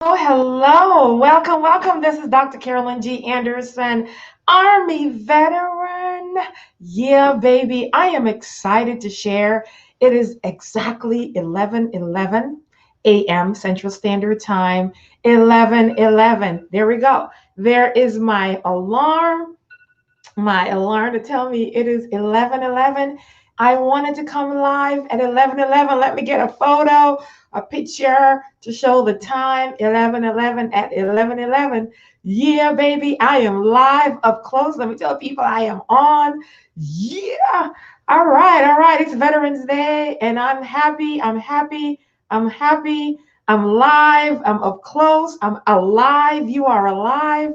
Oh, hello. Welcome, welcome. This is Dr. Carolyn G. Anderson, Army veteran. Yeah, baby. I am excited to share. It is exactly 11:11 a.m. Central Standard Time. 11:11. There we go. There is my alarm to tell me it is 11:11. I wanted to come live at 11:11. Let me get a photo, a picture to show the time. 11:11 at 11:11. Yeah, baby, I am live up close. Let me tell people I am on. Yeah. All right, all right. It's Veterans Day, and I'm happy. I'm happy. I'm happy. I'm live. I'm up close. I'm alive. You are alive.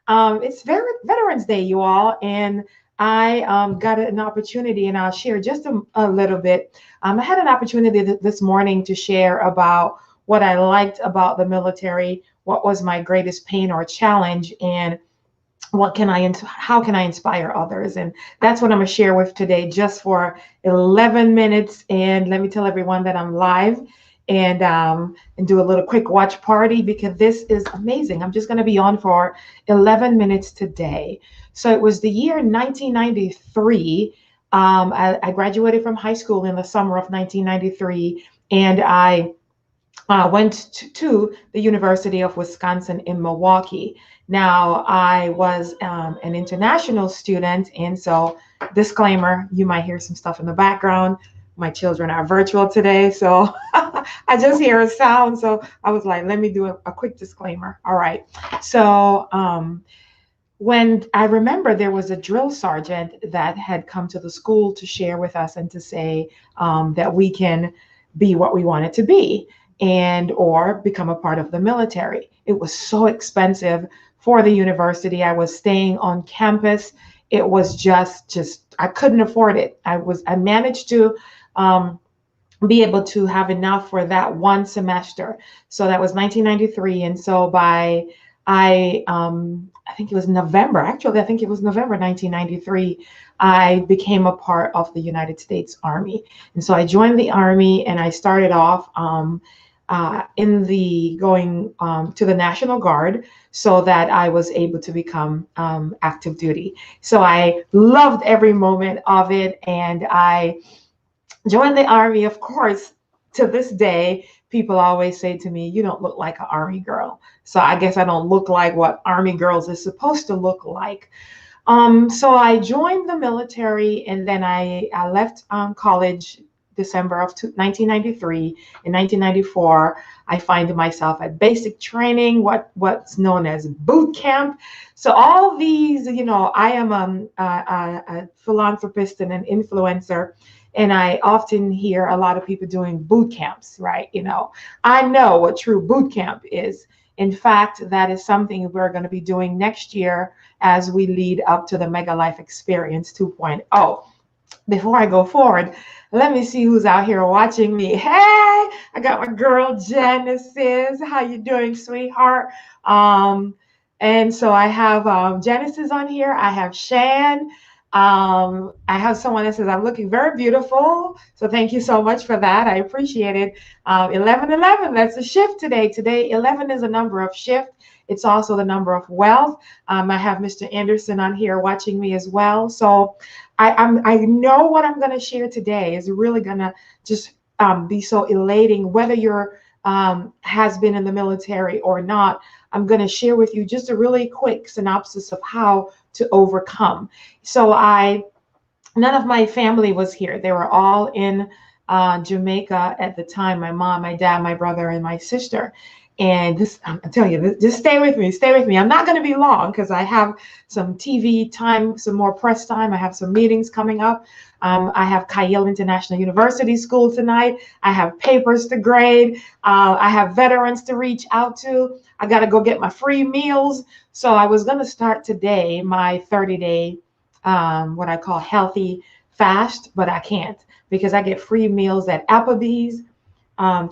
It's Veterans Day, you all, and I got an opportunity, and I'll share just a little bit. I had an opportunity this morning to share about what I liked about the military, what was my greatest pain or challenge, and how can I inspire others? And that's what I'm gonna share with today, just for 11 minutes. And let me tell everyone that I'm live and do a little quick watch party because this is amazing. I'm just gonna be on for 11 minutes today. So it was the year 1993. I graduated from high school in the summer of 1993, and I went to the University of Wisconsin in Milwaukee. Now, I was an international student, and so, disclaimer, you might hear some stuff in the background. My children are virtual today, so I just hear a sound. So I was like, let me do a quick disclaimer. All right. So, when I remember there was a drill sergeant that had come to the school to share with us and to say that we can be what we wanted to be and or become a part of the military. It was so expensive for the university. I was staying on campus. It was just I couldn't afford it. I managed to be able to have enough for that one semester. So that was 1993, and so by I think it was November. Actually, I think it was November 1993. I became a part of the United States Army, and so I joined the Army, and I started off in the going to the National Guard, so that I was able to become active duty. So I loved every moment of it, and I joined the Army. Of course, to this day, people always say to me, "You don't look like an Army girl." So I guess I don't look like what Army girls is supposed to look like. So I joined the military, and then I left college December of 1993. In 1994, I find myself at basic training, what's known as boot camp. So all these, I am a philanthropist and an influencer, and I often hear a lot of people doing boot camps, right? I know what true boot camp is. In fact, that is something we're going to be doing next year as we lead up to the Mega Life Experience 2.0. Before I go forward, let me see who's out here watching me. Hey, I got my girl Genesis. How you doing, sweetheart? And so I have Genesis on here. I have Shan. I have someone that says I'm looking very beautiful. So thank you so much for that. I appreciate it. 11:11. That's a shift today. Today, 11 is a number of shift. It's also the number of wealth. I have Mr. Anderson on here watching me as well. So I know what I'm going to share today is really going to just be so elating, whether you're has been in the military or not. I'm going to share with you just a really quick synopsis of how to overcome. So none of my family was here. They were all in Jamaica at the time. My mom, my dad, my brother, and my sister. And this, I'm telling you, just stay with me. Stay with me. I'm not going to be long because I have some TV time, some more press time. I have some meetings coming up. I have Kyle International University School tonight. I have papers to grade. I have veterans to reach out to. I got to go get my free meals. So I was going to start today my 30-day, what I call healthy fast, but I can't because I get free meals at Applebee's,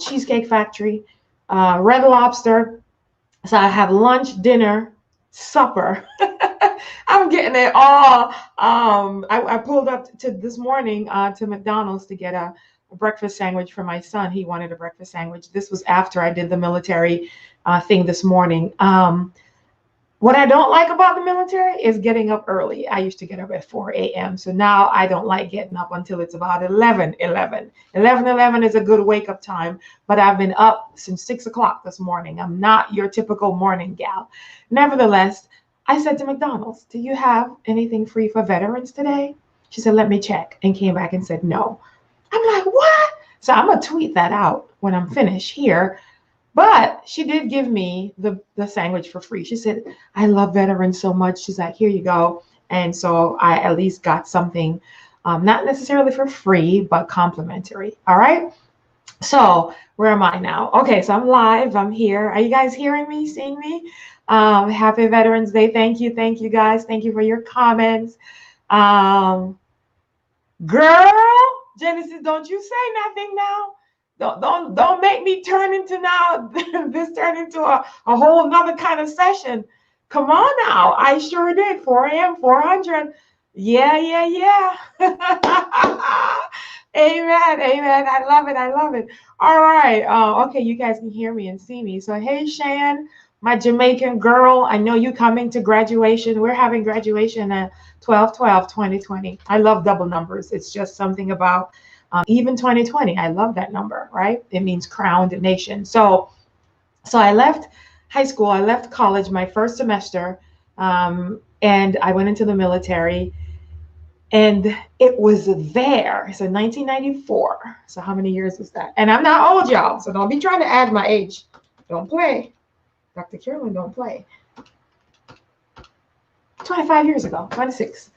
Cheesecake Factory, Red Lobster. So I have lunch, dinner, supper. I'm getting it all. I pulled up to this morning to McDonald's to get a a breakfast sandwich for my son. He wanted a breakfast sandwich. This was after I did the military thing this morning. What I don't like about the military is getting up early. I used to get up at 4 a.m. So now I don't like getting up until it's about 11:11. 11:11 is a good wake up time, but I've been up since 6 o'clock this morning. I'm not your typical morning gal. Nevertheless, I said to McDonald's, do you have anything free for veterans today? She said, let me check, and came back and said, no. I'm like, what? So I'm going to tweet that out when I'm finished here. But she did give me the sandwich for free. She said, I love veterans so much. She's like, here you go. And so I at least got something, not necessarily for free, but complimentary. All right. So where am I now? Okay, so I'm live. I'm here. Are you guys hearing me, seeing me? Happy Veterans Day. Thank you. Thank you, guys. Thank you for your comments. Girl, Genesis, don't you say nothing now. Don't make me turn into now turn into a whole nother kind of session. Come on now. I sure did. 4 a.m. 400. Yeah. Amen. I love it. All right. Okay, you guys can hear me and see me. So hey, Shan, my Jamaican girl. I know you coming to graduation. We're having graduation at 12/12/2020. I love double numbers. It's just something about even 2020, I love that number, right? It means crowned nation. So I left high school, I left college my first semester, and I went into the military, and it was there. So 1994. So how many years was that? And I'm not old, y'all, so don't be trying to add my age. Don't play. Dr. Carolyn, don't play. 25 years ago, 26.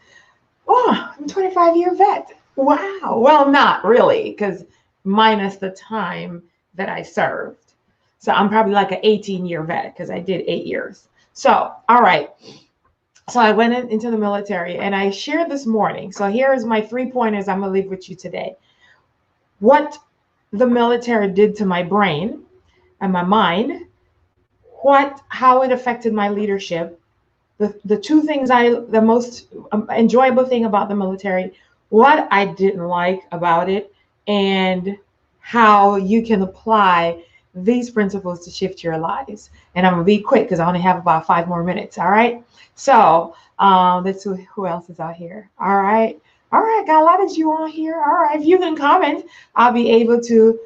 Oh, I'm a 25-year vet. Wow. Well, not really, because minus the time that I served. So I'm probably like an 18-year vet because I did 8 years. So, all right. So I went into the military, and I shared this morning. So here is my 3 pointers I'm going to leave with you today. What the military did to my brain and my mind, how it affected my leadership, the 2 things the most enjoyable thing about the military, what I didn't like about it, and how you can apply these principles to shift your lives. And I'm gonna be quick because I only have about 5 more minutes. All right. So let's see who else is out here. All right. Got a lot of you on here. All right. If you can comment, I'll be able to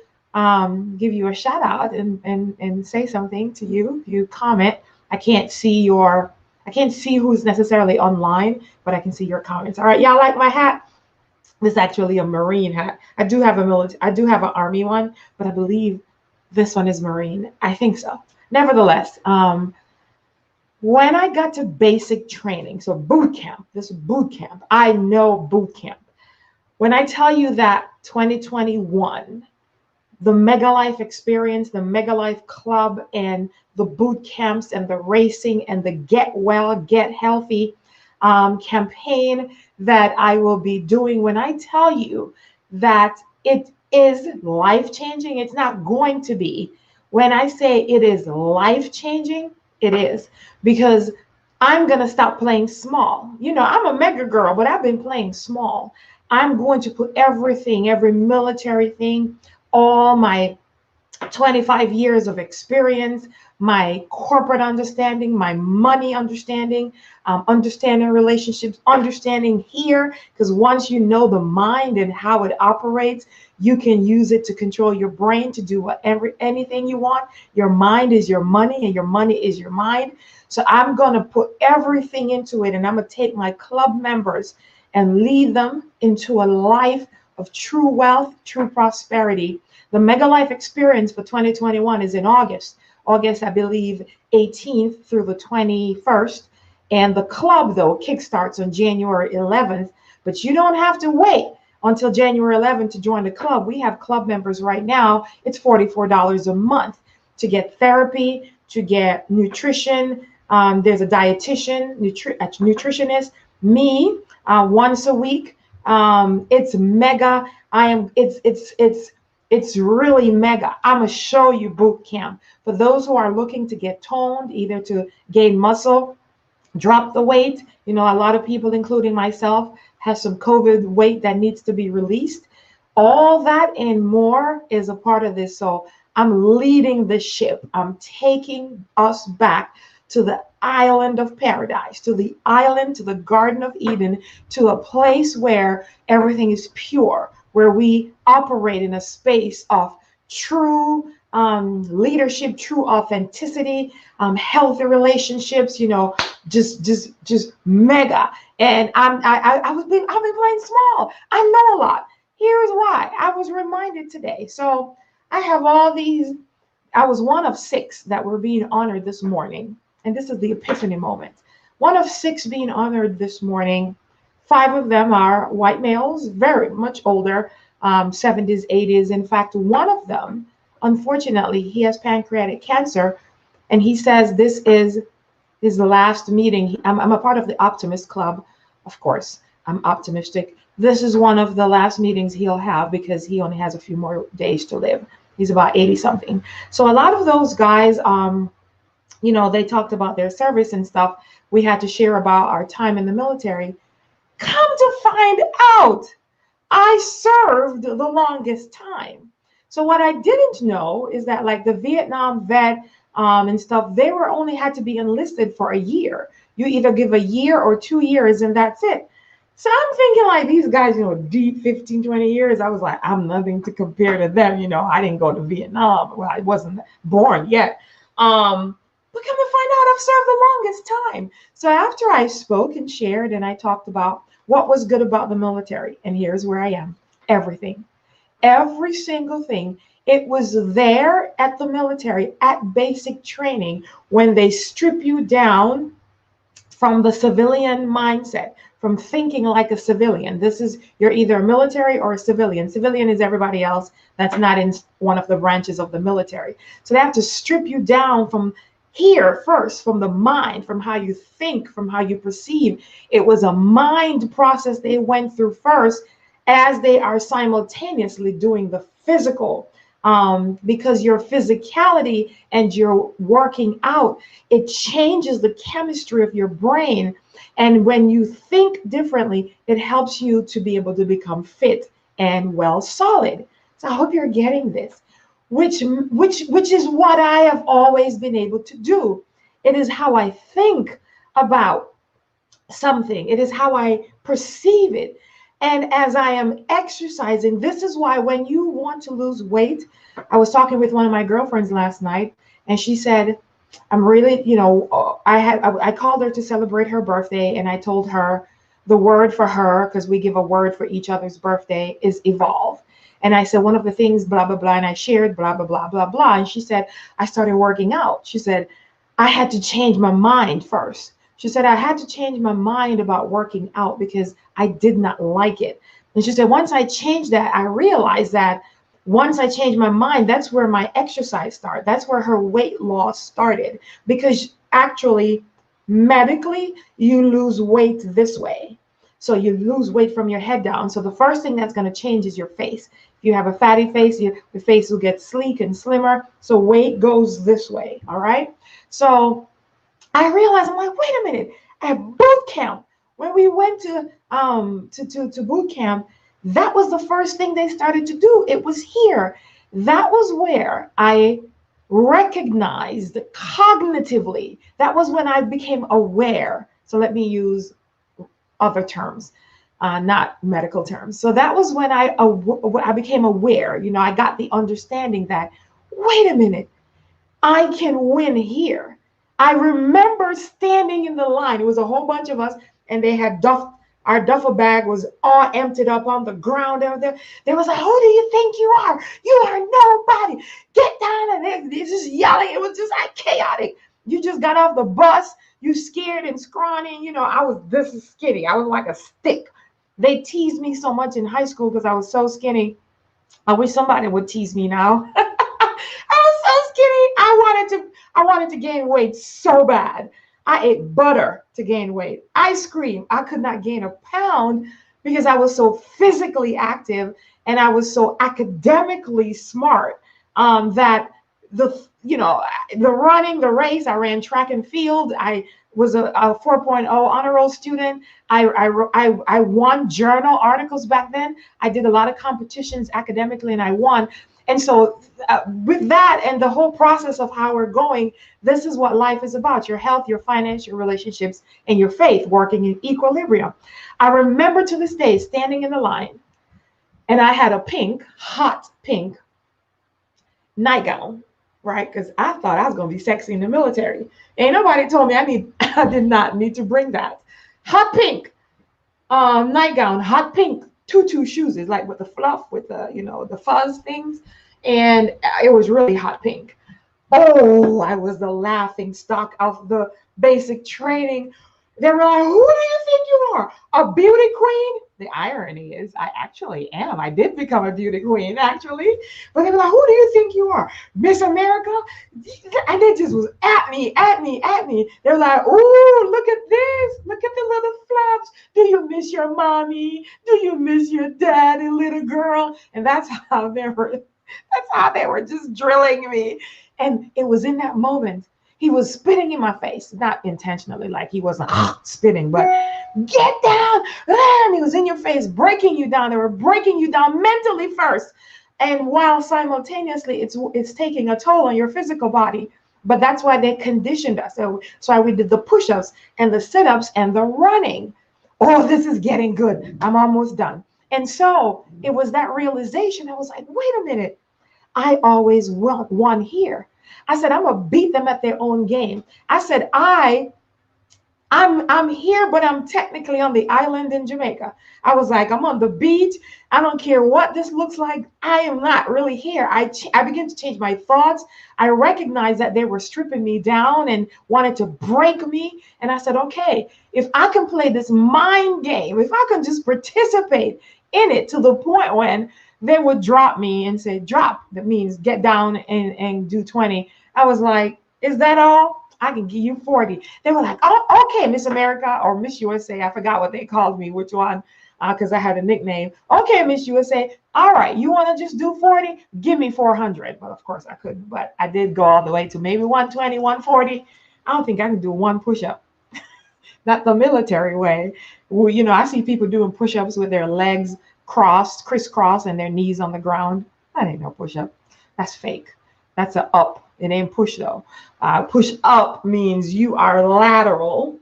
give you a shout out and say something to you. If you comment, I can't see who's necessarily online, but I can see your comments. All right. Y'all like my hat? This is actually a Marine hat. I do have an Army one, but I believe this one is Marine. I think so. Nevertheless, when I got to basic training, so boot camp, I know boot camp. When I tell you that 2021, the Mega Life experience, the Mega Life Club, and the boot camps and the racing and the Get Well, Get Healthy campaign that I will be doing, when I tell you that it is life-changing, it's not going to be. When I say it is life-changing, it is, because I'm going to stop playing small. You know, I'm a mega girl, but I've been playing small. I'm going to put everything, every military thing, all my 25 years of experience, my corporate understanding, my money understanding, understanding relationships, understanding here, because once you know the mind and how it operates, you can use it to control your brain to do anything you want. Your mind is your money, and your money is your mind. So I'm going to put everything into it, and I'm going to take my club members and lead them into a life of true wealth, true prosperity. The Mega Life experience for 2021 is in August, I believe, 18th through the 21st. And the club, though, kickstarts on January 11th. But you don't have to wait until January 11th to join the club. We have club members right now. It's $44 a month to get therapy, to get nutrition. There's a dietitian, a nutritionist, me, once a week. It's mega. It's really mega. I'm gonna show you boot camp for those who are looking to get toned, either to gain muscle, drop the weight. You know, a lot of people, including myself, have some COVID weight that needs to be released. All that and more is a part of this. So I'm leading the ship. I'm taking us back to the island of paradise, to the island, to the Garden of Eden, to a place where everything is pure, where we operate in a space of true leadership, true authenticity, healthy relationships, just mega. And I've been playing small. I know a lot. Here's why. I was reminded today. So I have all these. I was one of six that were being honored this morning. And this is the epiphany moment. One of six being honored this morning. Five of them are white males, very much older, 70s, 80s. In fact, one of them, unfortunately, he has pancreatic cancer. And he says this is his last meeting. I'm a part of the Optimist Club, of course. I'm optimistic. This is one of the last meetings he'll have because he only has a few more days to live. He's about 80 something. So a lot of those guys, they talked about their service and stuff. We had to share about our time in the military. Come to find out, I served the longest time. So what I didn't know is that like the Vietnam vet and stuff, they were only had to be enlisted for a year. You either give a year or 2 years and that's it. So I'm thinking like these guys, deep 15, 20 years. I was like, I'm nothing to compare to them. I didn't go to Vietnam. Well, I wasn't born yet. But come to find out, I've served the longest time. So after I spoke and shared and I talked about what was good about the military, and here's where I am, everything, every single thing. It was there at the military, at basic training, when they strip you down from the civilian mindset, from thinking like a civilian. You're either a military or a civilian. Civilian is everybody else that's not in one of the branches of the military. So they have to strip you down from here first, from the mind, from how you think, from how you perceive. It was a mind process they went through first as they are simultaneously doing the physical. Because your physicality and your working out, it changes the chemistry of your brain. And when you think differently, it helps you to be able to become fit and well solid. So I hope you're getting this, which is what I have always been able to do. It is how I think about something. It is how I perceive it. And as I am exercising, this is why when you want to lose weight, I was talking with one of my girlfriends last night, and she said, I'm really, I called her to celebrate her birthday, and I told her the word for her, because we give a word for each other's birthday, is evolve. And I said, one of the things, blah, blah, blah, and I shared blah, blah, blah, blah, blah. And she said, I started working out. She said, I had to change my mind first. She said, I had to change my mind about working out because I did not like it. And she said, once I changed that, I realized that once I changed my mind, that's where my exercise started. That's where her weight loss started. Because actually, medically, you lose weight this way. So you lose weight from your head down. So the first thing that's going to change is your face. If you have a fatty face, your face will get sleek and slimmer. So weight goes this way. All right. So I realized, I'm like, wait a minute, at boot camp, when we went to boot camp, that was the first thing they started to do. It was here. That was where I recognized cognitively. That was when I became aware. So let me use other terms, not medical terms. So that was when I became aware. I got the understanding that, wait a minute, I can win here. I remember standing in the line. It was a whole bunch of us, and they had our duffel bag was all emptied up on the ground out there. They was like, who do you think you are? You are nobody. Get down. And they're just yelling. It was just like chaotic. You just got off the bus. You scared and scrawny. I was this skinny. I was like a stick. They teased me so much in high school because I was so skinny. I wish somebody would tease me now. I was so skinny. I wanted to gain weight so bad. I ate butter to gain weight. Ice cream. I could not gain a pound because I was so physically active and I was so academically smart that the running, the race. I ran track and field. I was a 4.0 honor roll student. I won journal articles back then. I did a lot of competitions academically, and I won. And so with that and the whole process of how we're going, this is what life is about: your health, your finance, your relationships, and your faith working in equilibrium. I remember to this day standing in the line, and I had a pink, hot pink nightgown, right? Because I thought I was going to be sexy in the military. Ain't nobody told me I did not need to bring that. Hot pink nightgown, hot pink tutu shoes, is like with the fluff, with the fuzz things. And it was really hot pink. Oh, I was the laughing stock of the basic training. They were like, who do you think you are? A beauty queen? The irony is I actually am. I did become a beauty queen, actually. But they were like, who do you think you are? Miss America? And they just was at me. They were like, ooh, look at this. Look at the little flaps. Do you miss your mommy? Do you miss your daddy, little girl? And that's how they were just drilling me. And it was in that moment. He was spitting in my face, not intentionally, like he wasn't spitting, but get down. And he was in your face, breaking you down. They were breaking you down mentally first. And while simultaneously it's taking a toll on your physical body. But that's why they conditioned us. So we did the push-ups and the sit-ups and the running. Oh, this is getting good. I'm almost done. And so it was that realization. I was like, wait a minute. I always won here. I said, I'm gonna beat them at their own game. I said, I'm here, but I'm technically on the island in Jamaica. I was like, I'm on the beach. I don't care what this looks like. I am not really here. I began to change my thoughts. I recognized that they were stripping me down and wanted to break me. And I said, okay, if I can play this mind game, if I can just participate in it to the point when they would drop me and say, drop. That means get down and do 20. I was like, is that all? I can give you 40. They were like, oh, okay, Miss America or Miss USA. I forgot what they called me, which one, because I had a nickname. Okay, Miss USA. All right, you want to just do 40? Give me 400. But of course I couldn't. But I did go all the way to maybe 120, 140. I don't think I can do one push-up. Not the military way. Well, I see people doing push-ups with their legs crisscross, and their knees on the ground. That ain't no push-up. That's fake. That's an up. It ain't push though. Push up means you are lateral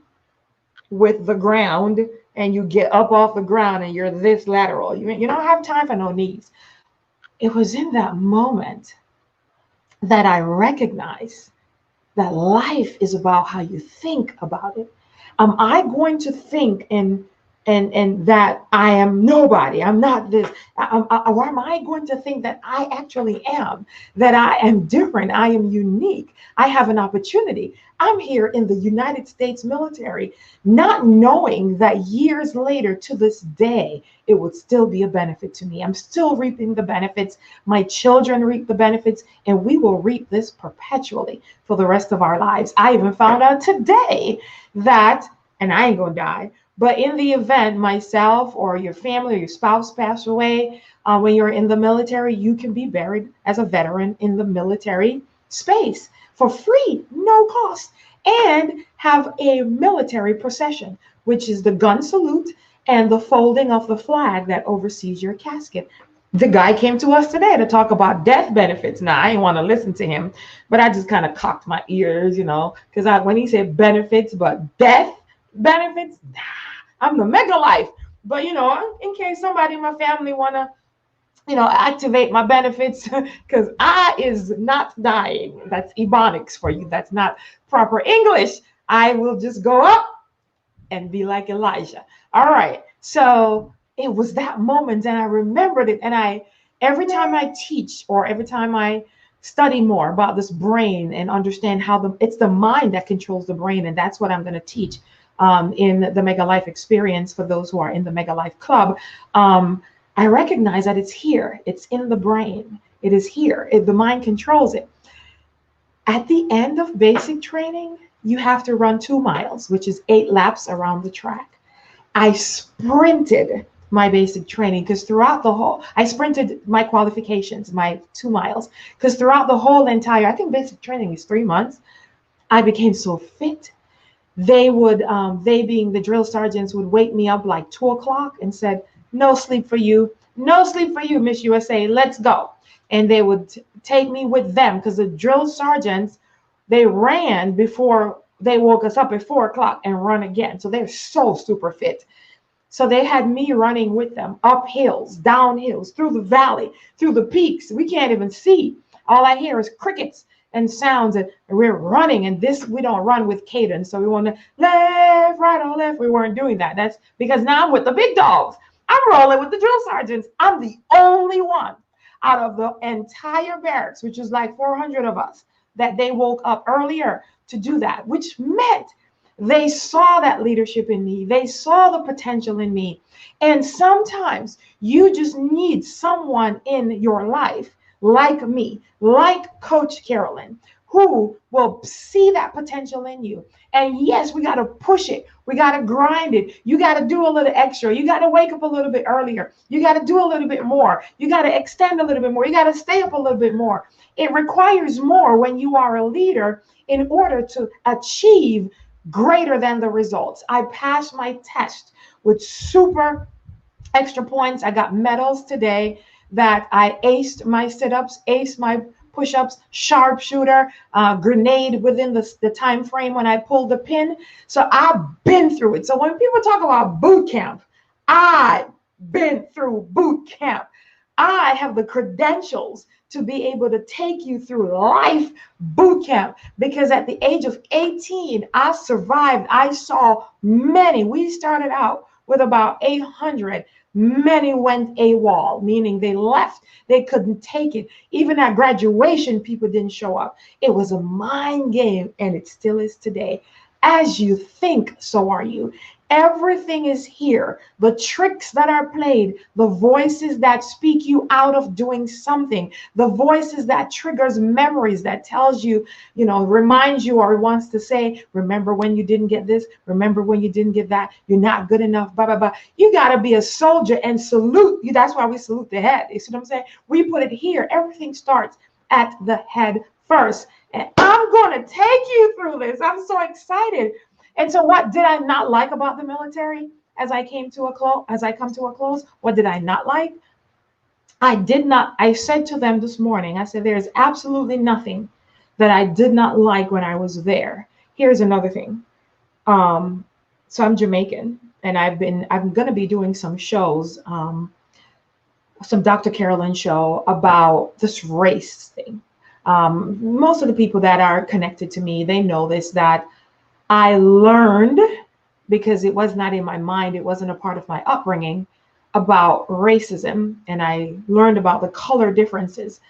with the ground, and you get up off the ground, and you're this lateral. You don't have time for no knees. It was in that moment that I recognized that life is about how you think about it. Am I going to think and that I am nobody, I'm not this, or am I going to think that I actually am, that I am different, I am unique, I have an opportunity. I'm here in the United States military, not knowing that years later to this day, it would still be a benefit to me. I'm still reaping the benefits. My children reap the benefits, and we will reap this perpetually for the rest of our lives. I even found out today that, and I ain't gonna die, but in the event myself or your family or your spouse pass away, when you're in the military, you can be buried as a veteran in the military space for free, no cost, and have a military procession, which is the gun salute and the folding of the flag that oversees your casket. The guy came to us today to talk about death benefits. Now, I didn't want to listen to him, but I just kind of cocked my ears, because when he said benefits, but death benefits, I'm the mega life. But in case somebody in my family want to activate my benefits, because I is not dying. That's Ebonics for you. That's not proper English. I will just go up and be like Elijah. All right. So it was that moment, and I remembered it. And every time I teach, or every time I study more about this brain and understand how it's the mind that controls the brain, and that's what I'm going to teach in the Mega Life experience for those who are in the Mega Life Club. I recognize that it's here. It's in the brain. It is here. The mind controls it. At the end of basic training, you have to run 2 miles, which is 8 laps around the track. I sprinted my basic training, because throughout the whole, I sprinted my qualifications, my 2 miles, because throughout the whole entire, I think basic training is 3 months, I became so fit. They being the drill sergeants, would wake me up like 2 o'clock and said, no sleep for you, no sleep for you, Miss USA, let's go. And they would take me with them, because the drill sergeants, they ran before they woke us up at 4 o'clock and run again. So they're so super fit. So they had me running with them up hills, down hills, through the valley, through the peaks. We can't even see. All I hear is crickets and sounds, and we're running. And this, we don't run with cadence. So we want to left, right, or left. We weren't doing that. That's because now I'm with the big dogs. I'm rolling with the drill sergeants. I'm the only one out of the entire barracks, which is like 400 of us, that they woke up earlier to do that, which meant they saw that leadership in me. They saw the potential in me. And sometimes you just need someone in your life like me, like Coach Carolyn, who will see that potential in you. And yes, we got to push it. We got to grind it. You got to do a little extra. You got to wake up a little bit earlier. You got to do a little bit more. You got to extend a little bit more. You got to stay up a little bit more. It requires more when you are a leader in order to achieve greater than the results. I passed my test with super extra points. I got medals today that I aced my sit-ups, aced my push-ups, sharpshooter, grenade within the time frame when I pulled the pin. So I've been through it. So when people talk about boot camp, I've been through boot camp. I have the credentials to be able to take you through life boot camp, because at the age of 18, I survived. I saw many. We started out with about 800. Many went AWOL, meaning they left. They couldn't take it. Even at graduation, people didn't show up. It was a mind game, and it still is today. As you think, so are you. Everything is here. The tricks that are played, the voices that speak you out of doing something, the voices that triggers memories, that tells you, reminds you or wants to say, remember when you didn't get this? Remember when you didn't get that? You're not good enough, blah, blah, blah. You got to be a soldier and salute you. That's why we salute the head. You see what I'm saying? We put it here. Everything starts at the head first. And I'm going to take you through this. I'm so excited. And so what did I not like about the military as I come to a close? What did I not like? I said to them this morning, I said, there's absolutely nothing that I did not like when I was there. Here's another thing. So I'm Jamaican, and I'm going to be doing some shows, some Dr. Carolyn show about this race thing. Most of the people that are connected to me, they know this, that I learned, because it was not in my mind, it wasn't a part of my upbringing, about racism, and I learned about the color differences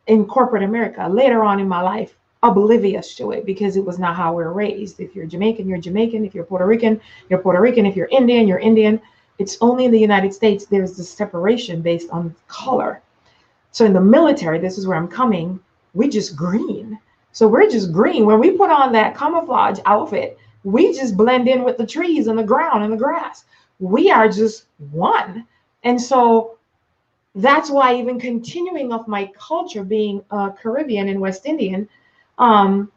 in corporate America later on in my life, oblivious to it, because it was not how we were raised. If you're Jamaican, you're Jamaican. If you're Puerto Rican, you're Puerto Rican. If you're Indian, you're Indian. It's only in the United States there's this separation based on color. So in the military, this is where I'm coming, we just green. So we're just green. When we put on that camouflage outfit, we just blend in with the trees and the ground and the grass. We are just one. And so that's why, even continuing of my culture being Caribbean and West Indian, when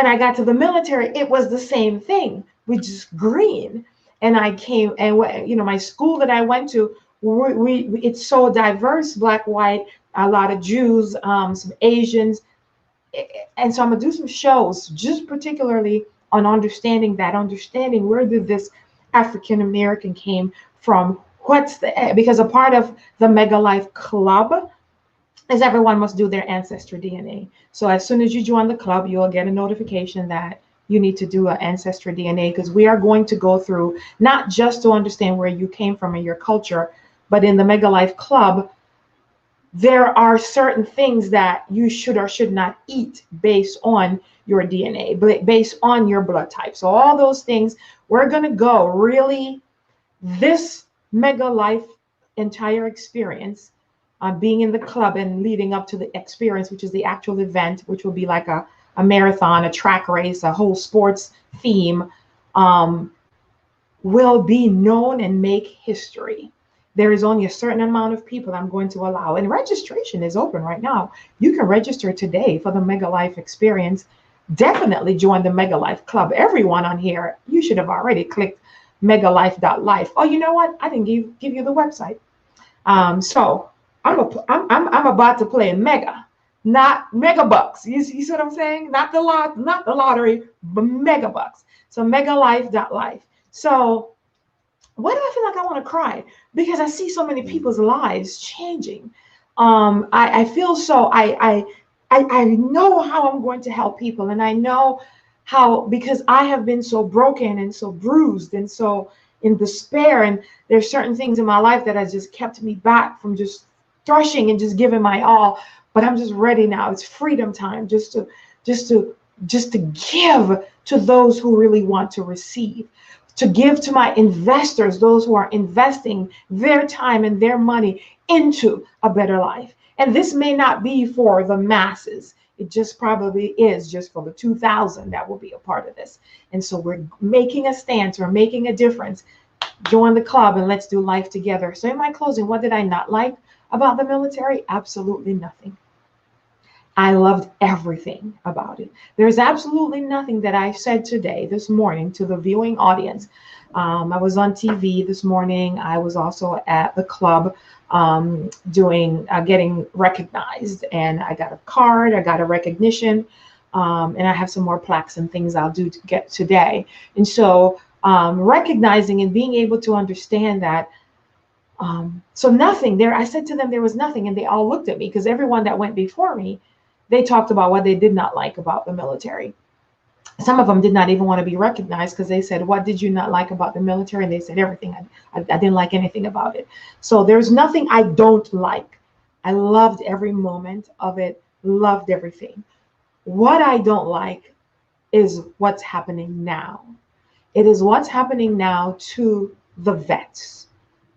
I got to the military, it was the same thing. We just green. And I came, and my school that I went to, it's so diverse, black, white, a lot of Jews, some Asians. And so I'm gonna do some shows just particularly on understanding where did this African American came from. Because a part of the Mega Life Club is everyone must do their ancestry DNA. So as soon as you join the club, you'll get a notification that you need to do an ancestry DNA, because we are going to go through, not just to understand where you came from and your culture, but in the Mega Life Club, there are certain things that you should or should not eat based on your DNA, based on your blood type. So all those things, we're going to go really, this Mega Life entire experience, being in the club and leading up to the experience, which is the actual event, which will be like a marathon, a track race, a whole sports theme. will be known and make history. There is only a certain amount of people I'm going to allow, and registration is open right now. You can register today for the Mega Life experience. Definitely join the Mega Life Club. Everyone on here, you should have already clicked megalife.life. Oh, you know what? I didn't give you the website. So I'm about to play Mega, not Mega Bucks. You see what I'm saying? Not the lottery, but Mega Bucks. So megalife.life. So why do I feel like I want to cry? Because I see so many people's lives changing. I feel so I know how I'm going to help people, and I know how, because I have been so broken and so bruised and so in despair, and there's certain things in my life that has just kept me back from just threshing and just giving my all. But I'm just ready now. It's freedom time, just to give to those who really want to receive, to give to my investors, those who are investing their time and their money into a better life. And this may not be for the masses. It just probably is just for the 2,000 that will be a part of this. And so we're making a stance, we're making a difference. Join the club and let's do life together. So in my closing, what did I not like about the military? Absolutely nothing. I loved everything about it. There's absolutely nothing that I said today, this morning, to the viewing audience. I was on TV this morning. I was also at the club getting recognized, and I got a card, I got a recognition, and I have some more plaques and things I'll do to get today. And so recognizing and being able to understand that. So nothing there. I said to them there was nothing, and they all looked at me, because everyone that went before me, they talked about what they did not like about the military. Some of them did not even want to be recognized, because they said, what did you not like about the military? And they said everything. I didn't like anything about it. So there's nothing I don't like. I loved every moment of it, loved everything. What I don't like is what's happening now. It is what's happening now to the vets.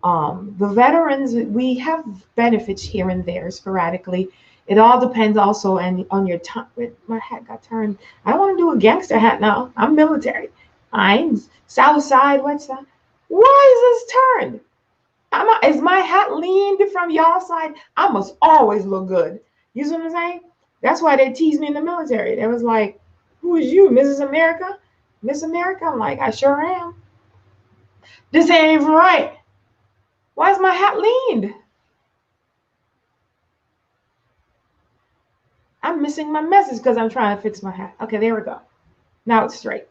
The veterans, we have benefits here and there sporadically. It all depends also on your time. My hat got turned. I don't want to do a gangster hat now. I'm military. I'm south side, west side. Why is this turned? Is my hat leaned from y'all side? I must always look good. You see what I'm saying? That's why they teased me in the military. They was like, who is you, Mrs. America? Miss America? I'm like, I sure am. This ain't even right. Why is my hat leaned? I'm missing my message because I'm trying to fix my hat. Okay, there we go. Now it's straight.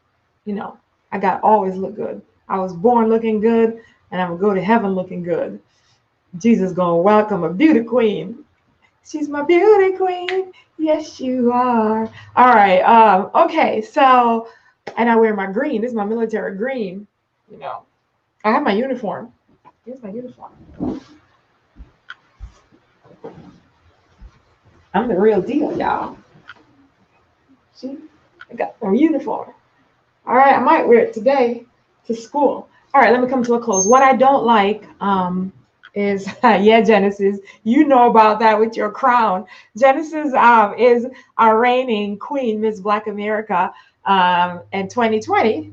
You know, I got to always look good. I was born looking good, and I'm going to go to heaven looking good. Jesus going to welcome a beauty queen. She's my beauty queen. Yes, you are. All right. Okay, so, and I wear my green. This is my military green. You know, I have my uniform. Here's my uniform. I'm the real deal, y'all. See, I got my uniform. All right, I might wear it today to school. All right, let me come to a close. What I don't like is, yeah, Genesis, you know about that with your crown. Genesis is our reigning queen, Miss Black America, in 2019,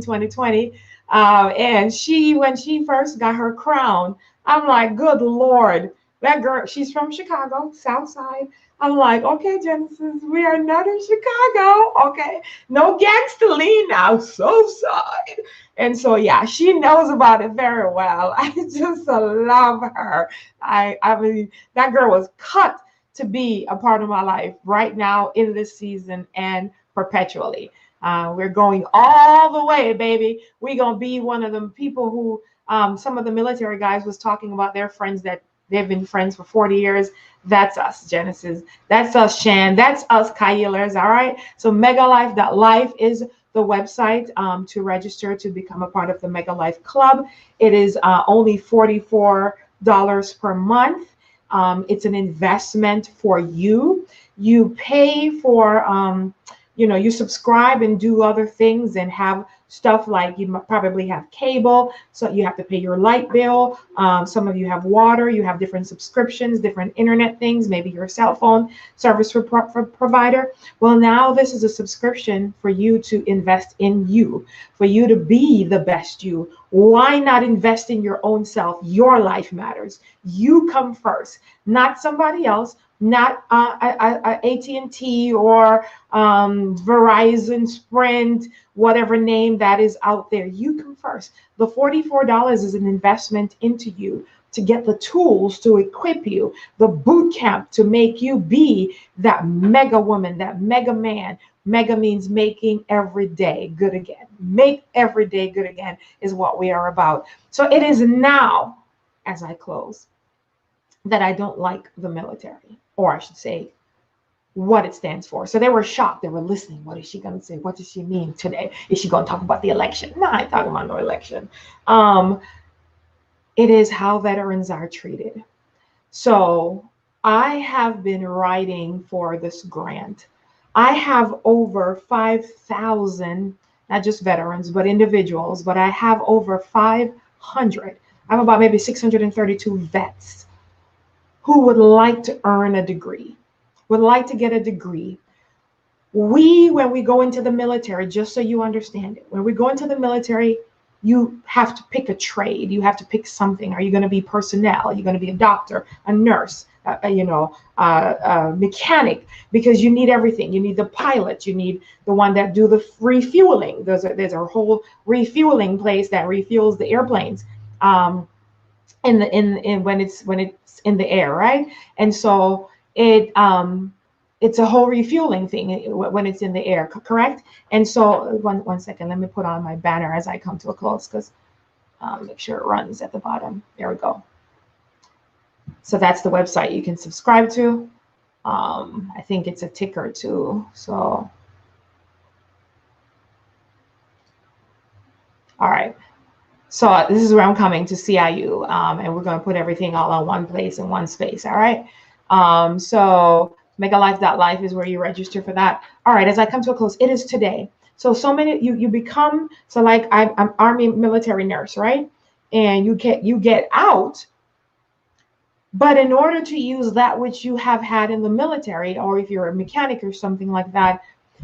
2020. And when she first got her crown, I'm like, good Lord. That girl, she's from Chicago, South Side. I'm like, okay, Genesis, we are not in Chicago. Okay, no gangster lean now, so side. And so, yeah, she knows about it very well. I just love her. I mean, that girl was cut to be a part of my life right now in this season and perpetually. We're going all the way, baby. We're going to be one of them people who some of the military guys was talking about their friends that they've been friends for 40 years. That's us, Genesis. That's us, Shan. That's us, Kailers. All right. So megalife.life is the website to register to become a part of the Mega Life Club. It is only $44 per month. It's an investment for you. You pay for, you subscribe and do other things and have stuff like you probably have cable, so you have to pay your light bill. Some of you have water, you have different subscriptions, different internet things, maybe your cell phone service provider. Well, now this is a subscription for you to invest in you, for you to be the best you. Why not invest in your own self? Your life matters. You come first, not somebody else, not AT&T or Verizon, Sprint, whatever name that is out there. You come first. The $44 is an investment into you to get the tools to equip you, the boot camp to make you be that mega woman, that mega man. Mega means making every day good again. Make every day good again is what we are about. So it is now, as I close, that I don't like the military, or I should say what it stands for. So they were shocked. They were listening. What is she going to say? What does she mean today? Is she going to talk about the election? No, I ain't talking about no election. It is how veterans are treated. So I have been writing for this grant. I have over 5,000, not just veterans, but individuals, but I have over 500. I have about maybe 632 vets who would like to earn a degree, would like to get a degree. When we go into the military, just so you understand it, when we go into the military, you have to pick a trade. You have to pick something. Are you going to be personnel? Are you going to be a doctor, a nurse, a mechanic? Because you need everything. You need the pilot. You need the one that do the refueling. There's a whole refueling place that refuels the airplanes. When it's in the air, right? And so it's a whole refueling thing when it's in the air, correct? And so one second, let me put on my banner as I come to a close, because make sure it runs at the bottom. There we go. So that's the website you can subscribe to. I think it's a ticker too. So, all right. So this is where I'm coming to CIU, and we're going to put everything all on one place in one space. All right. So megalife.life is where you register for that. All right. As I come to a close, it is today. So many you become, so like I'm Army military nurse, right? And you get out. But in order to use that which you have had in the military, or if you're a mechanic or something like that,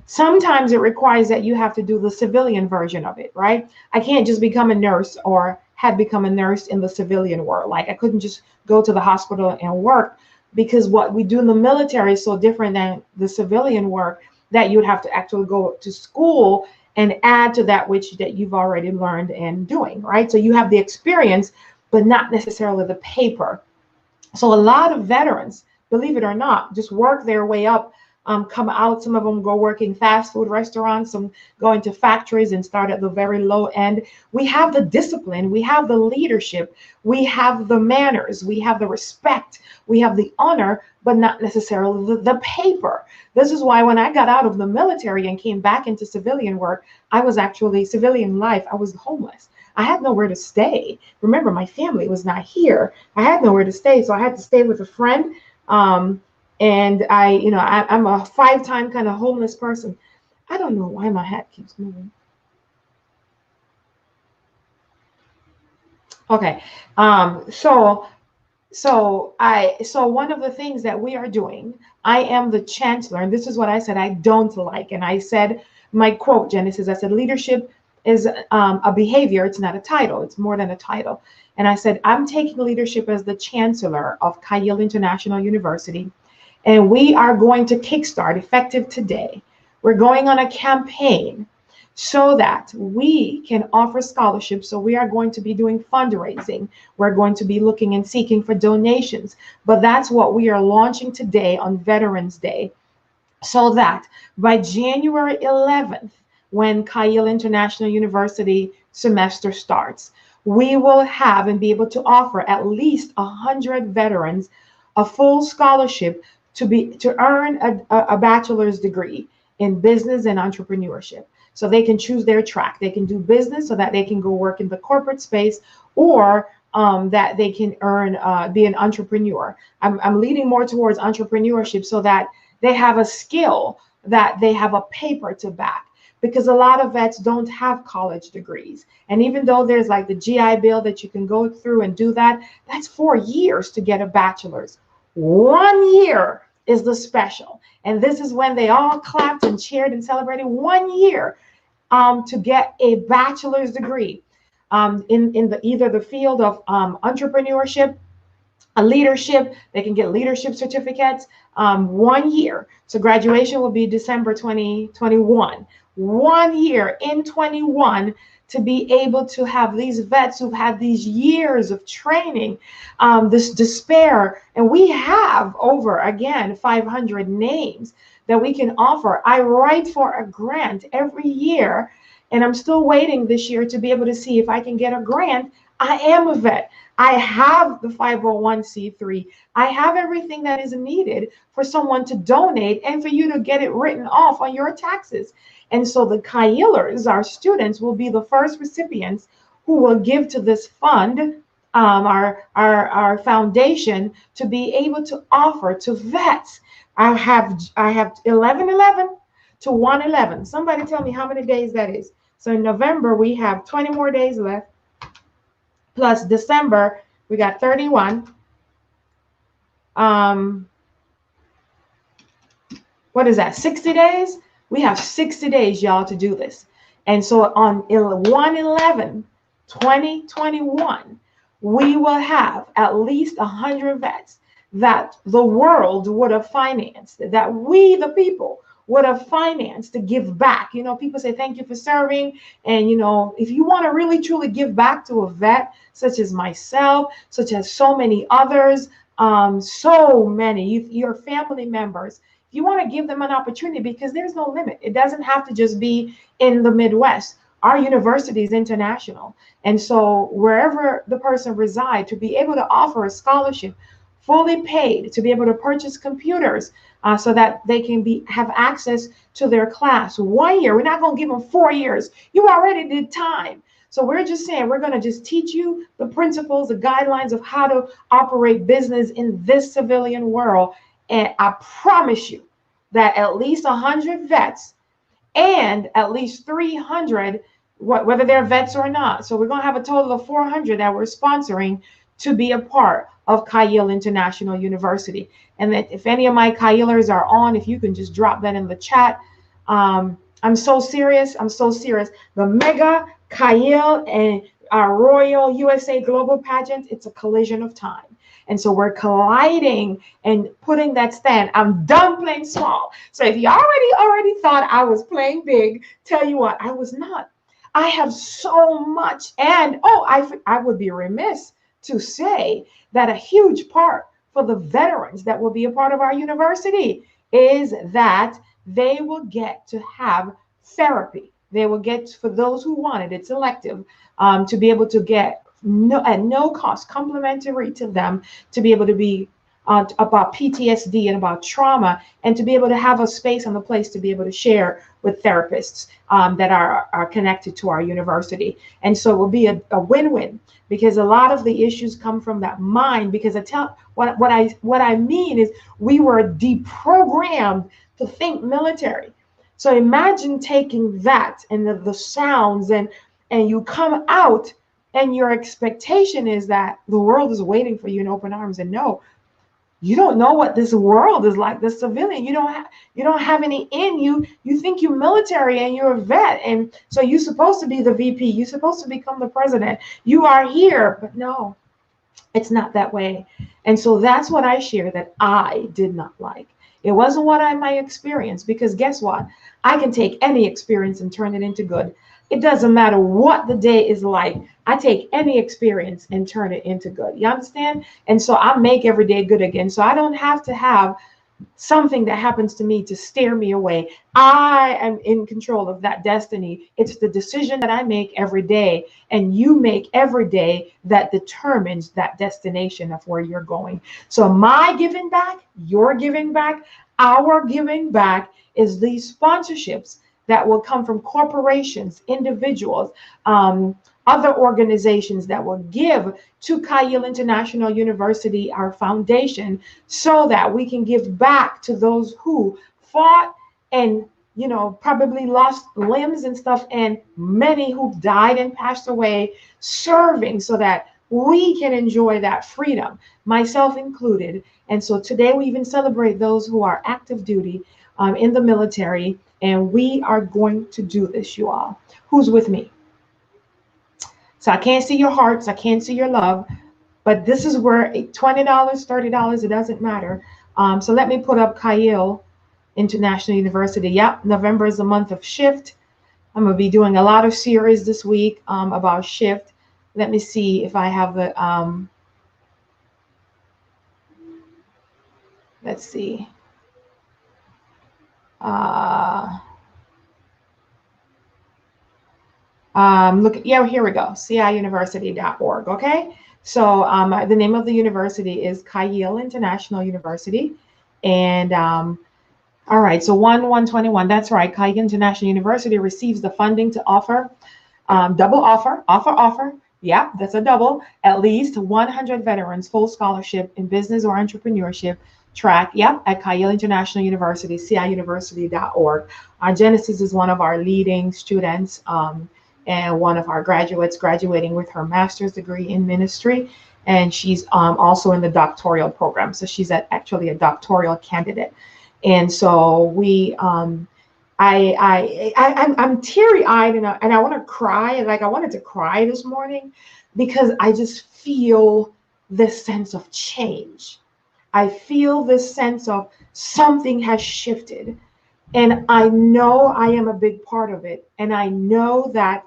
sometimes it requires that you have to do the civilian version of it, right? I can't just become a nurse or had become a nurse in the civilian world. Like I couldn't just go to the hospital and work, because what we do in the military is so different than the civilian work that you'd have to actually go to school and add to that which that you've already learned and doing, right? So you have the experience, but not necessarily the paper. So a lot of veterans, believe it or not, just work their way up, come out. Some of them go work in fast food restaurants, some go into factories and start at the very low end. We have the discipline, we have the leadership, we have the manners, we have the respect, we have the honor, but not necessarily the paper. This is why when I got out of the military and came back into civilian work, I was actually civilian life. I was homeless. I had nowhere to stay. Remember, my family was not here. I had nowhere to stay, so I had to stay with a friend. And I'm a 5-time kind of homeless person. I don't know why my hat keeps moving. Okay. So one of the things that we are doing, I am the chancellor, and this is what I said I don't like. And I said, my quote, Genesis, I said, leadership is a behavior. It's not a title. It's more than a title. And I said, I'm taking leadership as the chancellor of Kyle International University. And we are going to kickstart, effective today. We're going on a campaign so that we can offer scholarships. So we are going to be doing fundraising. We're going to be looking and seeking for donations. But that's what we are launching today on Veterans Day, so that by January 11th, when Kyle International University semester starts, we will have and be able to offer at least 100 veterans a full scholarship to earn a bachelor's degree in business and entrepreneurship. So they can choose their track. They can do business so that they can go work in the corporate space, or that they can be an entrepreneur. I'm leaning more towards entrepreneurship, so that they have a skill that they have a paper to back, because a lot of vets don't have college degrees. And even though there's like the GI Bill that you can go through and do that, that's 4 years to get a bachelor's. 1 year is the special. And this is when they all clapped and cheered and celebrated. 1 year to get a bachelor's degree in either the field of entrepreneurship, a leadership. They can get leadership certificates. 1 year. So graduation will be December 2021. 1 year in 21 to be able to have these vets who've had these years of training, this despair. And we have over, again, 500 names that we can offer. I write for a grant every year, and I'm still waiting this year to be able to see if I can get a grant. I am a vet. I have the 501c3. I have everything that is needed for someone to donate and for you to get it written off on your taxes. And so the Kailers, our students, will be the first recipients who will give to this fund, our foundation, to be able to offer to vets. I have 11/11 to 1/11. Somebody tell me how many days that is. So in November, we have 20 more days left. Plus December, we got 31. What is that, 60 days? We have 60 days, y'all, to do this. And so on 1/11/2021, we will have at least 100 vets that the world would have financed, that we, the people, would have financed to give back. You know, people say, thank you for serving. And, you know, if you want to really, truly give back to a vet, such as myself, such as so many others, so many, your family members, if you want to give them an opportunity, because there's no limit. It doesn't have to just be in the Midwest. Our university is international. And so wherever the person resides, to be able to offer a scholarship, fully paid, to be able to purchase computers so that they can have access to their class. 1 year. We're not going to give them 4 years. You already did time. So we're just saying we're going to just teach you the principles, the guidelines of how to operate business in this civilian world. And I promise you that at least 100 vets and at least 300, whether they're vets or not. So we're going to have a total of 400 that we're sponsoring to be a part of Kail International University. And that if any of my Kailers are on, if you can just drop that in the chat. I'm so serious. I'm so serious. The Mega Kail and our Royal USA Global Pageant, it's a collision of time. And so we're colliding and putting that stand. I'm done playing small. So if you already thought I was playing big, tell you what, I was not. I have so much. And I would be remiss to say that a huge part for the veterans that will be a part of our university is that they will get to have therapy. They will get, for those who want it, it's elective, to be able to get at no cost, complimentary to them, to be able to be about PTSD and about trauma, and to be able to have a space and a place to be able to share with therapists that are connected to our university. And so it will be a win-win, because a lot of the issues come from that mind. Because what I mean is we were deprogrammed to think military. So imagine taking that and the sounds and you come out and your expectation is that the world is waiting for you in open arms. And no, you don't know what this world is like, the civilian. You don't have any in you. You think you're military and you're a vet. And so you're supposed to be the VP. You're supposed to become the president. You are here, but no, it's not that way. And so that's what I share that I did not like. It wasn't what my experience, because guess what? I can take any experience and turn it into good. It doesn't matter what the day is like. I take any experience and turn it into good. You understand? And so I make every day good again. So I don't have to have something that happens to me to steer me away. I am in control of that destiny. It's the decision that I make every day, and you make every day, that determines that destination of where you're going. So my giving back, your giving back, our giving back is these sponsorships that will come from corporations, individuals, other organizations that will give to Kail International University, our foundation, so that we can give back to those who fought and, probably lost limbs and stuff, and many who died and passed away serving so that we can enjoy that freedom, myself included. And so today we even celebrate those who are active duty in the military. And we are going to do this, you all. Who's with me? So I can't see your hearts, I can't see your love, but this is where $20, $30, it doesn't matter. So let me put up Kyle International University. Yep, November is the month of shift. I'm going to be doing a lot of series this week about shift. Let me see if I have the, let's see. Look, yeah, here we go, ciuniversity.org. Okay. So the name of the university is Kyle International University. And all right, so 1/1/21, that's right. Kyle International University receives the funding to offer, double offer. Yeah, that's a double. At least 100 veterans full scholarship in business or entrepreneurship track. Yep, at Kyle International University, ciuniversity.org. Genesis is one of our leading students, and one of our graduates graduating with her master's degree in ministry. And she's also in the doctoral program. So she's actually a doctoral candidate. And so I'm teary-eyed, and I want to cry. Like, I wanted to cry this morning because I just feel this sense of change. I feel this sense of something has shifted, and I know I am a big part of it. And I know that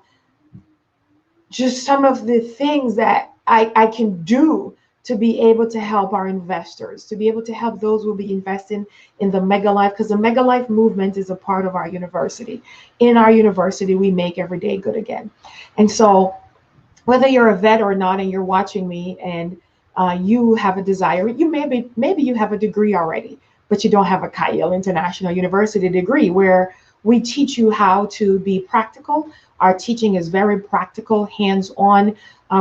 just some of the things that I can do to be able to help our investors, to be able to help those who will be investing in the Mega Life, because the Mega Life movement is a part of our university. In our university, we make every day good again. And so whether you're a vet or not, and you're watching me, and you have a desire, maybe you have a degree already, but you don't have a Kyle International University degree, where we teach you how to be practical. Our teaching is very practical, hands-on.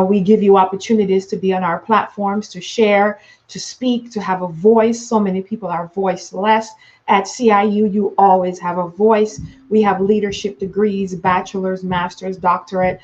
We give you opportunities to be on our platforms, to share, to speak, to have a voice. So many people are voiceless. At CIU, you always have a voice. We have leadership degrees, bachelor's, master's, doctorate.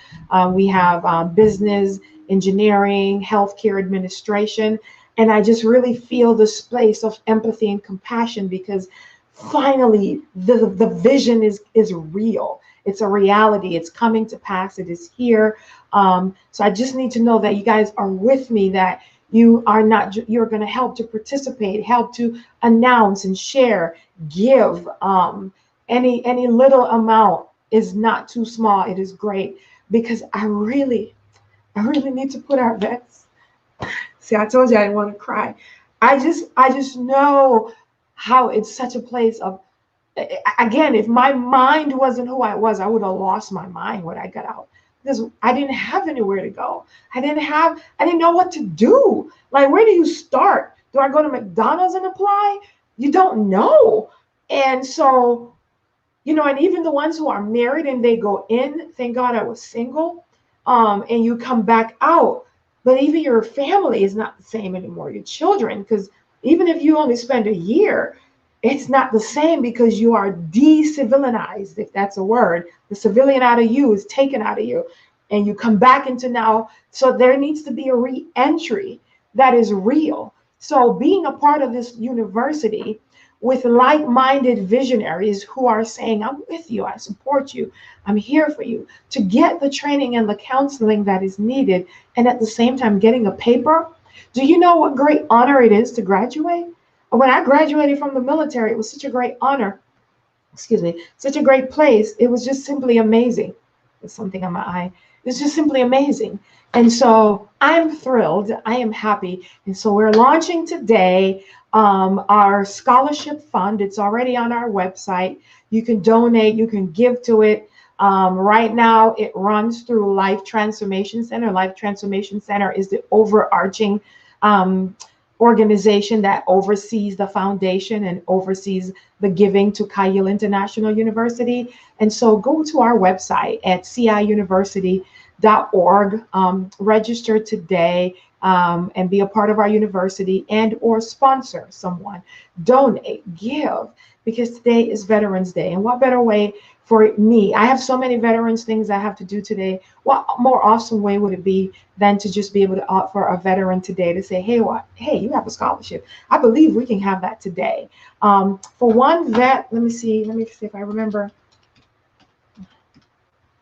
We have business, engineering, healthcare administration. And I just really feel this place of empathy and compassion, because finally the vision is real. It's a reality. It's coming to pass. It is here. So I just need to know that you guys are with me, that you're going to help to participate, help to announce and share, give. Any little amount is not too small. It is great, because I really need to put our vets. See, I told you I didn't want to cry. I just know how it's such a place of, again, if my mind wasn't who I was, I would have lost my mind when I got out, because I didn't have anywhere to go. I didn't know what to do. Like, where do you start? Do I go to McDonald's and apply? You don't know. And so, and even the ones who are married and they go in, thank God I was single, and you come back out. But even your family is not the same anymore, your children, because even if you only spend a year, it's not the same, because you are de-civilinized, if that's a word. The civilian out of you is taken out of you, and you come back into now. So there needs to be a re-entry that is real. So being a part of this university with like-minded visionaries who are saying, I'm with you, I support you, I'm here for you, to get the training and the counseling that is needed, and at the same time getting a paper. Do you know what great honor it is to graduate? When I graduated from the military, it was such a great honor, such a great place. It was just simply amazing. There's something on my eye. It's just simply amazing. And so I'm thrilled. I am happy. And so we're launching today our scholarship fund. It's already on our website. You can donate, you can give to it. Right now, it runs through Life Transformation Center. Life Transformation Center is the overarching organization that oversees the foundation and oversees the giving to Kyle International University. And so go to our website at ciuniversity.org, register today. and be a part of our university and or sponsor someone, donate, give, because today is Veterans Day. And what better way for me? I have so many veterans things I have to do today. What more awesome way would it be than to just be able to offer a veteran today to say, hey, hey, you have a scholarship. I believe we can have that today. For one vet, let me see if I remember.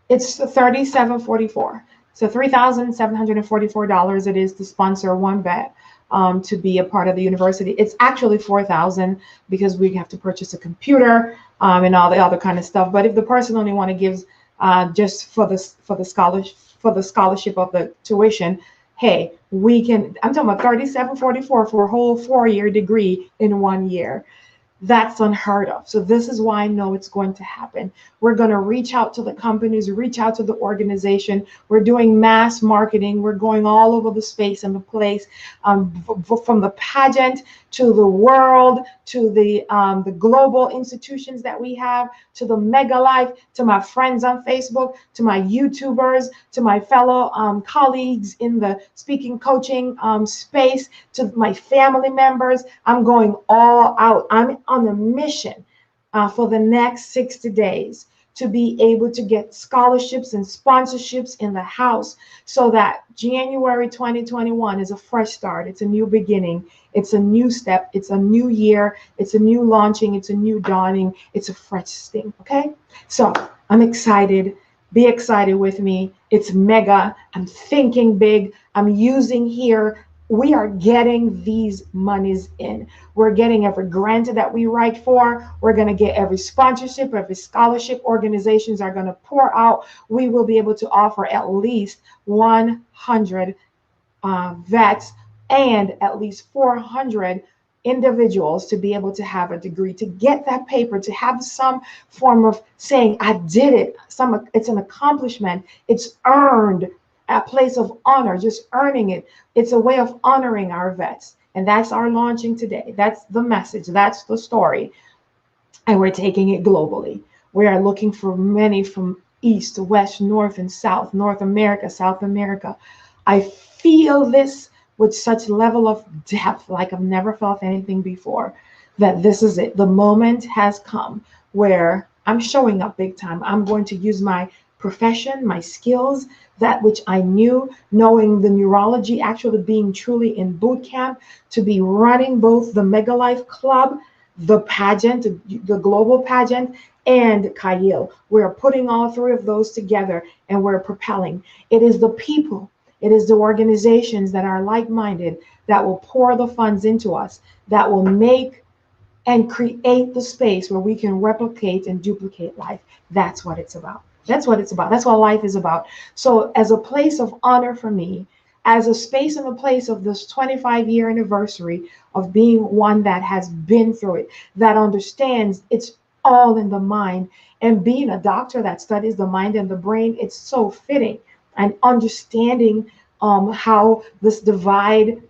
It's $37.44. So $3,744 it is to sponsor one vet to be a part of the university. It's actually $4,000 because we have to purchase a computer and all the other kind of stuff. But if the person only want to give just for the scholarship of the tuition, hey, we can. I'm talking about $37.44 for a whole 4-year degree in 1 year. That's unheard of. So this is why I know it's going to happen. We're going to reach out to the companies, reach out to the organization. We're doing mass marketing. We're going all over the space and the place, from the pageant to the world, to the global institutions that we have, to the Mega Life, to my friends on Facebook, to my YouTubers, to my fellow colleagues in the speaking coaching space, to my family members. I'm going all out. I'm on a mission for the next 60 days to be able to get scholarships and sponsorships in the house so that January 2021 is a fresh start. It's a new beginning. It's a new step. It's a new year. It's a new launching. It's a new dawning. It's a fresh thing. Okay. So I'm excited. Be excited with me. It's mega. I'm thinking big. I'm using here. We are getting these monies in. We're getting every grant that we write for. We're going to get every sponsorship, every scholarship. Organizations are going to pour out. We will be able to offer at least 100 vets and at least 400 individuals to be able to have a degree, to get that paper, to have some form of saying, I did it. It's an accomplishment. It's earned. A place of honor, just earning it. It's a way of honoring our vets. And that's our launching today. That's the message. That's the story. And we're taking it globally. We are looking for many from east, west, north, and south, North America, South America. I feel this with such level of depth, like I've never felt anything before, that this is it. The moment has come where I'm showing up big time. I'm going to use my profession, my skills, that which I knew, knowing the neurology, actually being truly in boot camp, to be running both the Mega Life Club, the pageant, the global pageant, and Kayil. We're putting all three of those together and we're propelling. It is the people, it is the organizations that are like-minded that will pour the funds into us, that will make and create the space where we can replicate and duplicate life. That's what it's about. That's what it's about. That's what life is about. So as a place of honor for me, as a space and a place of this 25-year anniversary of being one that has been through it, that understands it's all in the mind, and being a doctor that studies the mind and the brain, it's so fitting, and understanding how this divide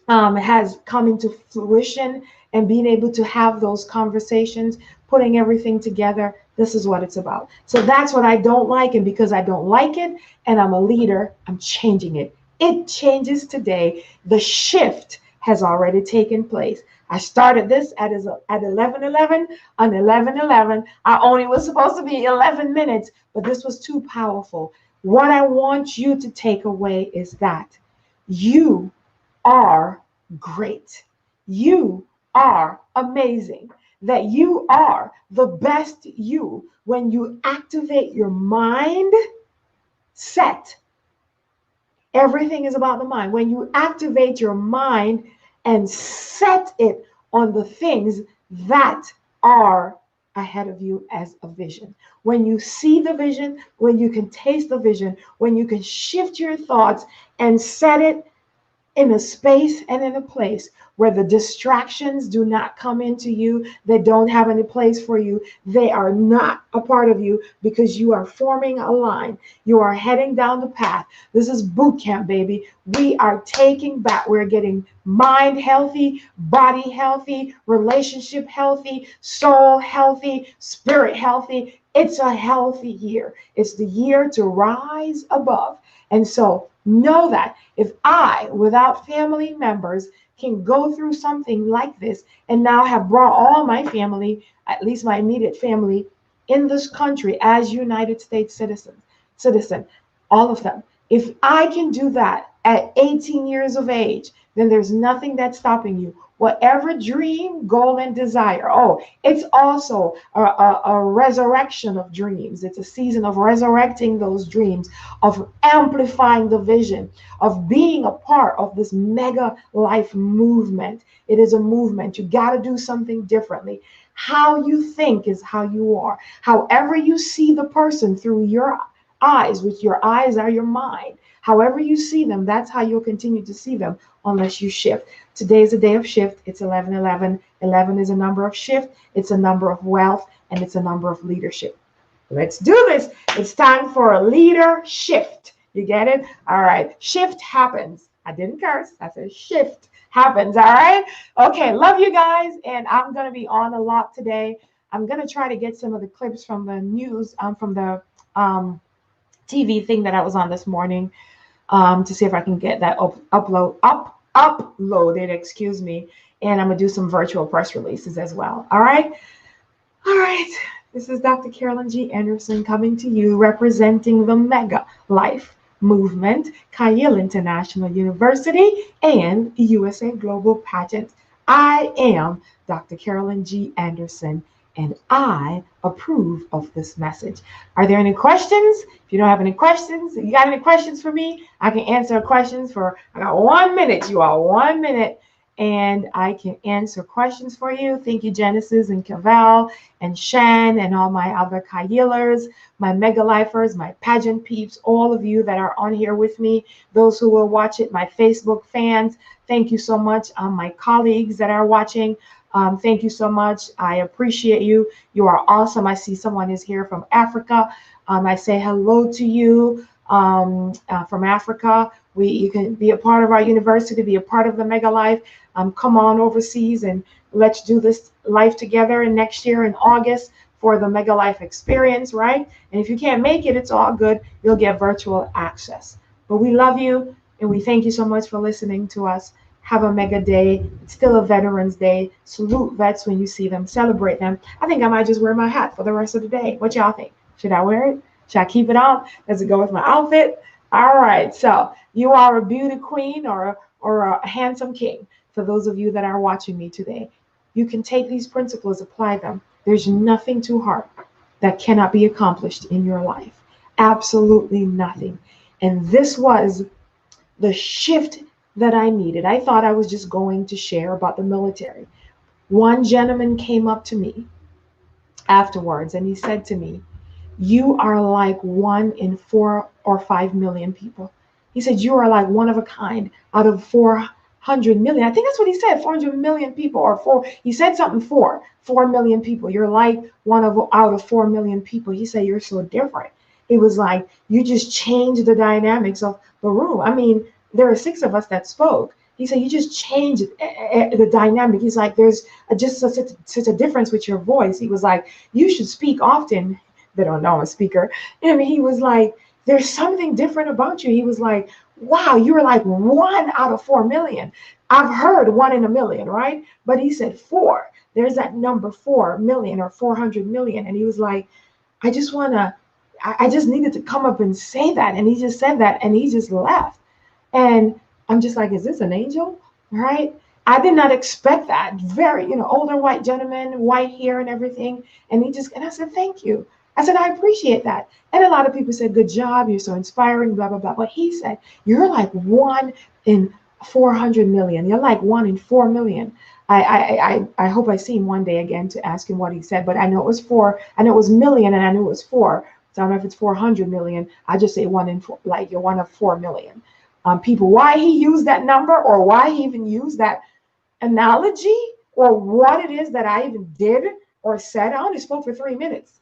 has come into fruition, and being able to have those conversations, putting everything together. This is what it's about. So that's what I don't like. And because I don't like it and I'm a leader, I'm changing it. It changes today. The shift has already taken place. I started this at 11:11 on 11:11. I only was supposed to be 11 minutes, but this was too powerful. What I want you to take away is that you are great. You are amazing. That you are the best you when you activate your mind set. Everything is about the mind. When you activate your mind and set it on the things that are ahead of you as a vision. When you see the vision, when you can taste the vision, when you can shift your thoughts and set it in a space and in a place where the distractions do not come into you, they don't have any place for you, they are not a part of you, because you are forming a line. You are heading down the path. This is boot camp, baby. We are taking back. We're getting mind healthy, body healthy, relationship healthy, soul healthy, spirit healthy. It's a healthy year. It's the year to rise above. And so know that if I, without family members, can go through something like this and now have brought all my family, at least my immediate family, in this country as United States citizen, all of them. If I can do that at 18 years of age, then there's nothing that's stopping you. Whatever dream, goal, and desire. Oh, it's also a resurrection of dreams. It's a season of resurrecting those dreams, of amplifying the vision, of being a part of this mega life movement. It is a movement. You got to do something differently. How you think is how you are. However you see the person through your eyes, which your eyes are your mind. However you see them, that's how you'll continue to see them unless you shift. Today is a day of shift. It's 11/11. 11 is a number of shift. It's a number of wealth, and it's a number of leadership. Let's do this. It's time for a leader shift. You get it? All right. Shift happens. I didn't curse. I said shift happens. All right. Okay. Love you guys. And I'm going to be on a lot today. I'm going to try to get some of the clips from the news, from the TV thing that I was on this morning, to see if I can get that uploaded, excuse me. And I'm going to do some virtual press releases as well. All right. All right. This is Dr. Carolyn G. Anderson coming to you, representing the Mega Life Movement, Kyle International University, and USA Global Pageant. I am Dr. Carolyn G. Anderson, and I approve of this message. Are there any questions? If you don't have any questions, you got any questions for me? I can answer questions I got 1 minute, you all, 1 minute, and I can answer questions for you. Thank you, Genesis and Cavell and Shan and all my other Kailers, my Mega Lifers, my pageant peeps, all of you that are on here with me, those who will watch it, my Facebook fans, thank you so much. My colleagues that are watching, thank you so much. I appreciate you. You are awesome. I see someone is here from Africa. I say hello to you from Africa. You can be a part of our university, be a part of the Mega Life. Come on overseas and let's do this life together. And next year in August for the Mega Life experience, right? And if you can't make it, it's all good. You'll get virtual access. But we love you and we thank you so much for listening to us. Have a mega day. It's still a Veterans Day. Salute vets when you see them. Celebrate them. I think I might just wear my hat for the rest of the day. What y'all think? Should I wear it? Should I keep it on? Does it go with my outfit? All right. So you are a beauty queen or a handsome king. For those of you that are watching me today, you can take these principles, apply them. There's nothing too hard that cannot be accomplished in your life. Absolutely nothing. And this was the shift that I needed. I thought I was just going to share about the military. One gentleman came up to me afterwards and he said to me, "You are like 1 in 4 or 5 million people." He said, "You are like one of a kind out of 400 million." I think that's what he said, 400 million people or 4. He said something 4 million people. You're like one out of 4 million people. He said, "You're so different." It was like, you just changed the dynamics of the room. I mean, there are 6 of us that spoke. He said, "You just changed the dynamic." He's like, "There's just such a difference with your voice." He was like, "You should speak often." They don't know I'm a speaker. And he was like, "There's something different about you." He was like, "Wow, you were like 1 out of 4 million. I've heard 1 in a million, right?" But he said 4. There's that number 4 million or 400 million. And he was like, I just needed to come up and say that. And he just said that and he just left. And I'm just like, is this an angel? Right? I did not expect that. Very, older white gentleman, white hair and everything. And I said, "Thank you." I said, "I appreciate that." And a lot of people said, "Good job. You're so inspiring, blah, blah, blah." But he said, "You're like 1 in 400 million. You're like 1 in 4 million. I hope I see him one day again to ask him what he said, but I know it was 4. I know it was million and I knew it was 4. So I don't know if it's 400 million. I just say 1 in 4, like you're 1 of 4 million. People, why he used that number or why he even used that analogy or what it is that I even did or said. I only spoke for 3 minutes.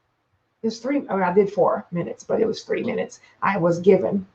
It was 3. I did 4 minutes, but it was 3 minutes I was given.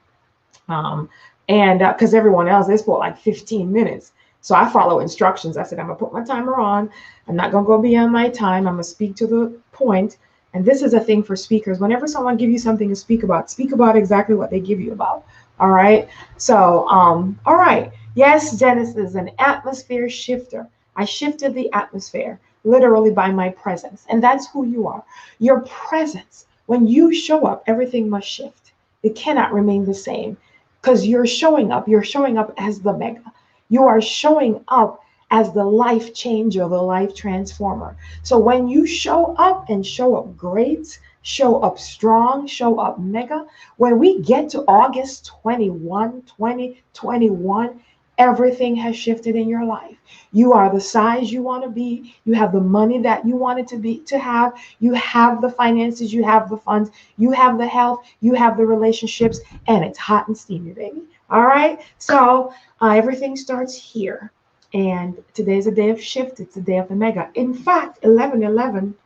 And because everyone else, they spoke like 15 minutes. So I follow instructions. I said, I'm going to put my timer on. I'm not going to go beyond my time. I'm going to speak to the point. And this is a thing for speakers. Whenever someone gives you something to speak about exactly what they give you about. All right. So, all right. Yes, Genesis is an atmosphere shifter. I shifted the atmosphere literally by my presence. And that's who you are. Your presence, when you show up, everything must shift. It cannot remain the same because you're showing up. You're showing up as the mega. You are showing up as the life changer, the life transformer. So when you show up and show up great, show up strong, show up mega, when we get to August 2021, everything has shifted in your life. You are the size you want to be. You have the money that you wanted to have. You have the finances, you have the funds, you have the health, you have the relationships, and it's hot and steamy, baby. All right. So everything starts here. And today's a day of shift. It's a day of the mega. In fact, 1111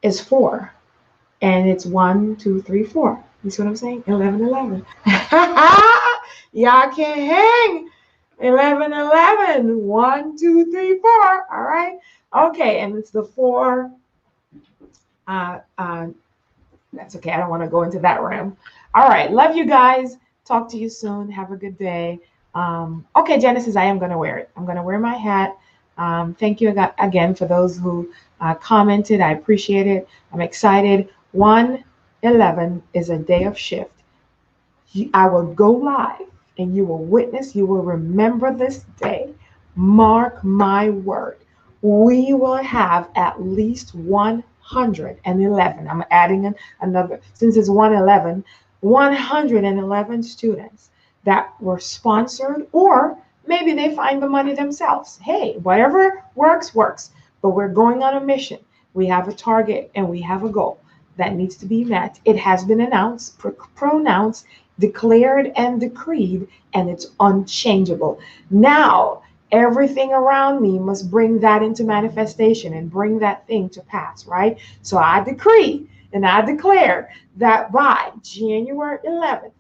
is 4 and it's 1, 2, 3, 4. You see what I'm saying? 1111. Y'all can't hang. 1111. 1, 2, 3, 4. All right. Okay, and it's the 4. That's okay. I don't want to go into that realm. All right. Love you guys. Talk to you soon. Have a good day. Okay, Genesis, I am going to wear it. I'm going to wear my hat. Thank you again for those who commented. I appreciate it. I'm excited. 111 is a day of shift. I will go live and you will witness, you will remember this day. Mark my word. We will have at least 111. I'm adding another, since it's 111, 111 students that were sponsored, or maybe they find the money themselves. Hey, whatever works, works. But we're going on a mission. We have a target and we have a goal that needs to be met. It has been announced, pronounced, declared, and decreed, and it's unchangeable. Now, everything around me must bring that into manifestation and bring that thing to pass, right? So I decree and I declare that by January 11th,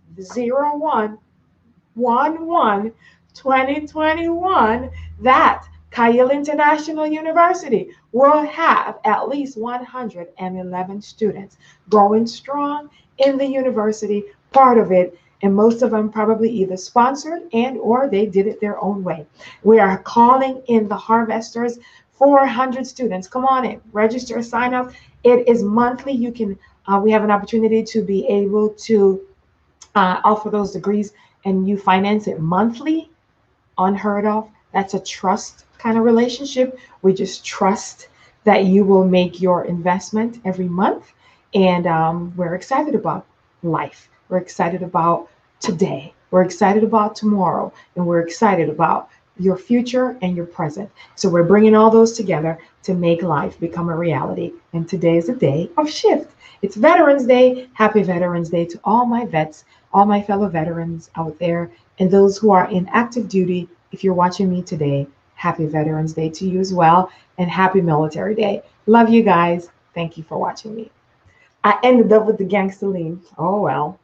01/11, 2021, that Kyle International University will have at least 111 students growing strong in the university, part of it, and most of them probably either sponsored and or they did it their own way. We are calling in the harvesters, 400 students. Come on in, register, sign up. It is monthly. You can, we have an opportunity to be able to offer those degrees and you finance it monthly. Unheard of. That's a trust kind of relationship. We just trust that you will make your investment every month. And we're excited about life. We're excited about today. We're excited about tomorrow. And we're excited about your future and your present. So we're bringing all those together to make life become a reality. And today is a day of shift. It's Veterans Day. Happy Veterans Day to all my vets, all my fellow veterans out there, and those who are in active duty. If you're watching me today, happy Veterans Day to you as well, and happy Military Day. Love you guys. Thank you for watching me. I ended up with the gangster lean. Oh well.